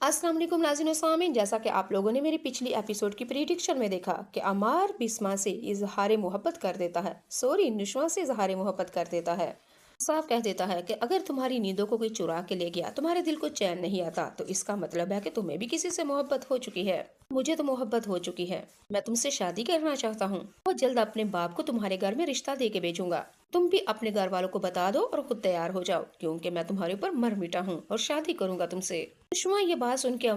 अस्सलाम वालेकुम नाज़रीन और सामीन। जैसा कि आप लोगों ने मेरी पिछली एपिसोड की प्रिडिक्शन में देखा कि अमार बिस्मा से इजहार मोहब्बत कर देता है, सॉरी नुशवा से इजहार मोहब्बत कर देता है। साफ कह देता है कि अगर तुम्हारी नींदों को कोई चुरा के ले गया, तुम्हारे दिल को चैन नहीं आता, तो इसका मतलब है कि तुम्हें भी किसी से मोहब्बत हो चुकी है। मुझे तो मोहब्बत हो चुकी है, मैं तुमसे शादी करना चाहता हूँ। बहुत जल्द अपने बाप को तुम्हारे घर में रिश्ता दे के भेजूंगा। तुम भी अपने घर वालों को बता दो और खुद तैयार हो जाओ, क्योंकि मैं तुम्हारे ऊपर मर मिटा हूँ और शादी करूंगा तुमसे। शुमा ये बात सुन के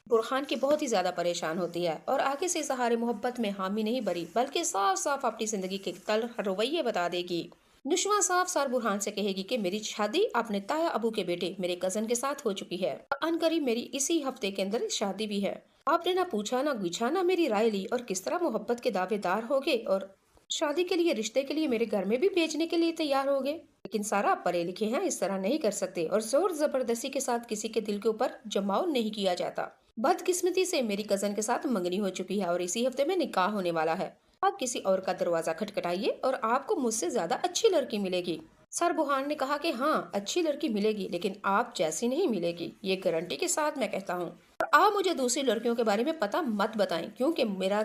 बुरहान की बहुत ही ज्यादा परेशान होती है और आगे से सहारे मोहब्बत में हामी नहीं भरी, बल्कि साफ साफ अपनी जिंदगी के तल्ख रवैये बता देगी। नुशवा साफ साफ बुरहान से कहेगी कि मेरी शादी अपने ताया अबू के बेटे मेरे कजन के साथ हो चुकी है। अनकरीब मेरी इसी हफ्ते के अंदर शादी भी है। आपने ना पूछा ना गुछा ना मेरी राय ली और किस तरह मोहब्बत के दावेदार हो गए और शादी के लिए रिश्ते के लिए मेरे घर में भी भेजने के लिए तैयार हो गए। लेकिन सारा आप पढ़े लिखे हैं, इस तरह नहीं कर सकते और जोर जबरदस्ती के साथ किसी के दिल के ऊपर जमाव नहीं किया जाता। बदकिस्मती से मेरी कजन के साथ मंगनी हो चुकी है और इसी हफ्ते में निकाह होने वाला है। आप किसी और का दरवाजा खटखटाइए और आपको मुझसे ज्यादा अच्छी लड़की मिलेगी। सर बुहान ने कहा कि हाँ, अच्छी लड़की मिलेगी, लेकिन आप जैसी नहीं मिलेगी, ये गारंटी के साथ मैं कहता हूँ। और आप मुझे दूसरी लड़कियों के बारे में पता मत बताएं, क्योंकि मेरा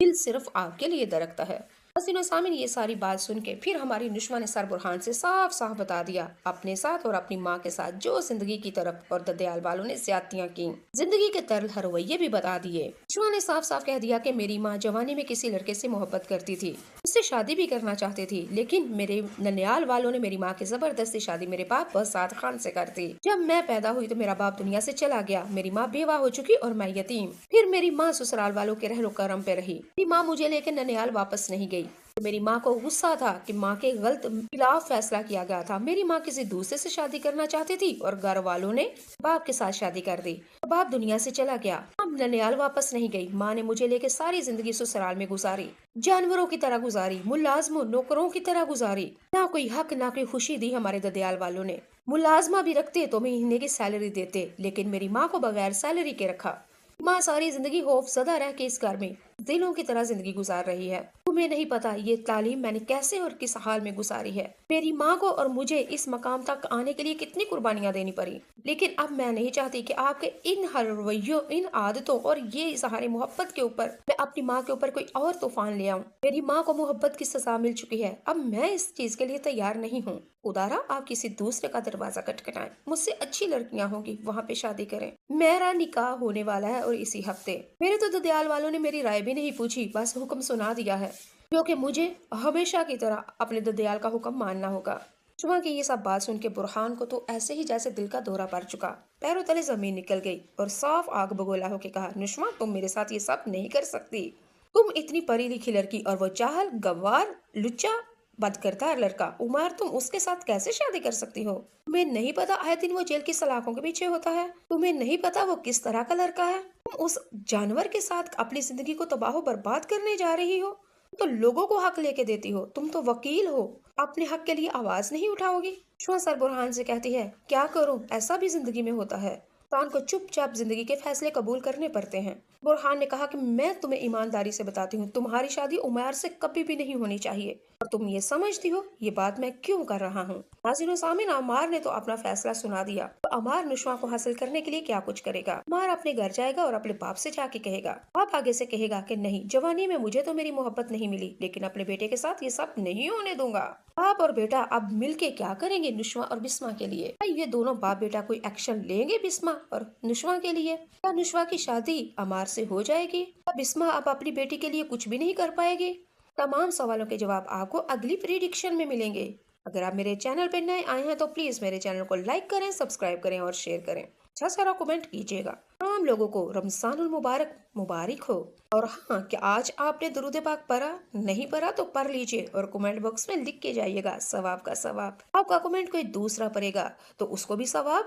दिल सिर्फ आपके लिए धड़कता है। हसीनो सामिन ये सारी बात सुन के फिर हमारी नुशवा ने सर बुरहान से साफ साफ बता दिया अपने साथ और अपनी माँ के साथ जो जिंदगी की तरफ और ददयाल वालों ने ज्यादतियां की, जिंदगी के तरल रवैये भी बता दिए। नुशवा ने साफ साफ कह दिया कि मेरी माँ जवानी में किसी लड़के से मोहब्बत करती थी, उससे शादी भी करना चाहती थी, लेकिन मेरे ननियाल वालों ने मेरी माँ की जबरदस्ती शादी मेरे बाप साद खान से कर दी। जब मैं पैदा हुई तो मेरा बाप दुनिया से चला गया, मेरी माँ बेवा हो चुकी और मैं यतीम। फिर मेरी माँ ससुराल वालों के रहलो करम पे रही। मेरी माँ मुझे लेकर ननियाल वापस नहीं गई। मेरी माँ को गुस्सा था कि माँ के गलत खिलाफ फैसला किया गया था। मेरी माँ किसी दूसरे से शादी करना चाहती थी और घर वालों ने बाप के साथ शादी कर दी। बाप दुनिया से चला गया, अब ननियाल वापस नहीं गई। माँ ने मुझे लेकर सारी जिंदगी ससुराल में गुजारी, जानवरों की तरह गुजारी, मुलाजमों नौकरों की तरह गुजारी। ना कोई हक ना कोई खुशी दी हमारे ददयाल वालों ने। मुलाजमा भी रखते तो महीने की सैलरी देते, लेकिन मेरी माँ को बगैर सैलरी के रखा। माँ सारी जिंदगी खौफ ज़दा रह के इस घर में दिलों की तरह जिंदगी गुजार रही है। तुम्हें नहीं पता ये तालीम मैंने कैसे और किस हाल में गुजारी है। मेरी माँ को और मुझे इस मकाम तक आने के लिए कितनी कुर्बानियां देनी पड़ी, लेकिन अब मैं नहीं चाहती कि आपके इन हर रवैयों, इन आदतों और ये इजहार मोहब्बत के ऊपर मैं अपनी माँ के ऊपर कोई और तूफान ले आऊं। मेरी माँ को मोहब्बत की सजा मिल चुकी है, अब मैं इस चीज के लिए तैयार नहीं हूँ। उदारा आप किसी दूसरे का दरवाजा खटखटाएं, मुझसे अच्छी लड़कियां होंगी, वहाँ पे शादी करें। मेरा निकाह होने वाला है और इसी हफ्ते। मेरे तो ददयाल वालों ने मेरी राय भी नहीं पूछी, बस हुक्म सुना दिया है, क्योंकि मुझे हमेशा की तरह अपने ददयाल का हुक्म मानना होगा। शुमा की ये सब बात सुन के बुरहान को तो ऐसे ही जैसे दिल का दौरा पड़ चुका, पैरों तले जमीन निकल गई और साफ आग बगोला होके कहा, नुशमा तुम मेरे साथ ये सब नहीं कर सकती। तुम इतनी पढ़ी लिखी लड़की और वो चाहल गवार लुच्चा बदकिरदार लड़का उमर, तुम उसके साथ कैसे शादी कर सकती हो? तुम्हें नहीं पता आए दिन वो जेल की सलाखों के पीछे होता है? तुम्हें नहीं पता वो किस तरह का लड़का है? तुम उस जानवर के साथ अपनी जिंदगी को तबाह बर्बाद करने जा रही हो। तुम तो लोगों को हक लेके देती हो, तुम तो वकील हो, अपने हक के लिए आवाज नहीं उठाओगी। शुआ सर बुरहान से कहती है, क्या करूं, ऐसा भी जिंदगी में होता है, इंसान को चुपचाप जिंदगी के फैसले कबूल करने पड़ते हैं। बुरहान ने कहा कि मैं तुम्हें ईमानदारी से बताती हूँ, तुम्हारी शादी उमर से कभी भी नहीं होनी चाहिए और तुम ये समझती हो ये बात मैं क्यों कर रहा हूँ। नाज़रीन सामीन, अमार ने तो अपना फैसला सुना दिया। तो अमार नुशवा को हासिल करने के लिए क्या कुछ करेगा। अमार अपने घर जाएगा और अपने बाप से जाके कहेगा, बाप आगे से कहेगा कि नहीं, जवानी में मुझे तो मेरी मोहब्बत नहीं मिली, लेकिन अपने बेटे के साथ ये सब नहीं होने दूंगा। बाप और बेटा अब मिलके क्या करेंगे नुशवा और बिस्मा के लिए। क्या ये दोनों बाप बेटा कोई एक्शन लेंगे बिस्मा और नुशवा के लिए? क्या नुशवा की शादी अमार से हो जाएगी? क्या बिस्मा अब अपनी बेटी के लिए कुछ भी नहीं कर पाएगी? तमाम सवालों के जवाब आपको अगली प्रिडिक्शन में मिलेंगे। अगर आप मेरे चैनल पर नए आए हैं तो प्लीज मेरे चैनल को लाइक करें, सब्सक्राइब करें और शेयर करें। अच्छा सारा कमेंट कीजिएगा। तमाम लोगों को रमजानुल मुबारक मुबारक हो। और हाँ, कि आज आपने दुरूद पाक पढ़ा, नहीं पढ़ा तो पढ़ लीजिए और कमेंट बॉक्स में लिख के जाइएगा सवाब का सवाब। आपका कमेंट कोई दूसरा पढ़ेगा तो उसको भी सवाब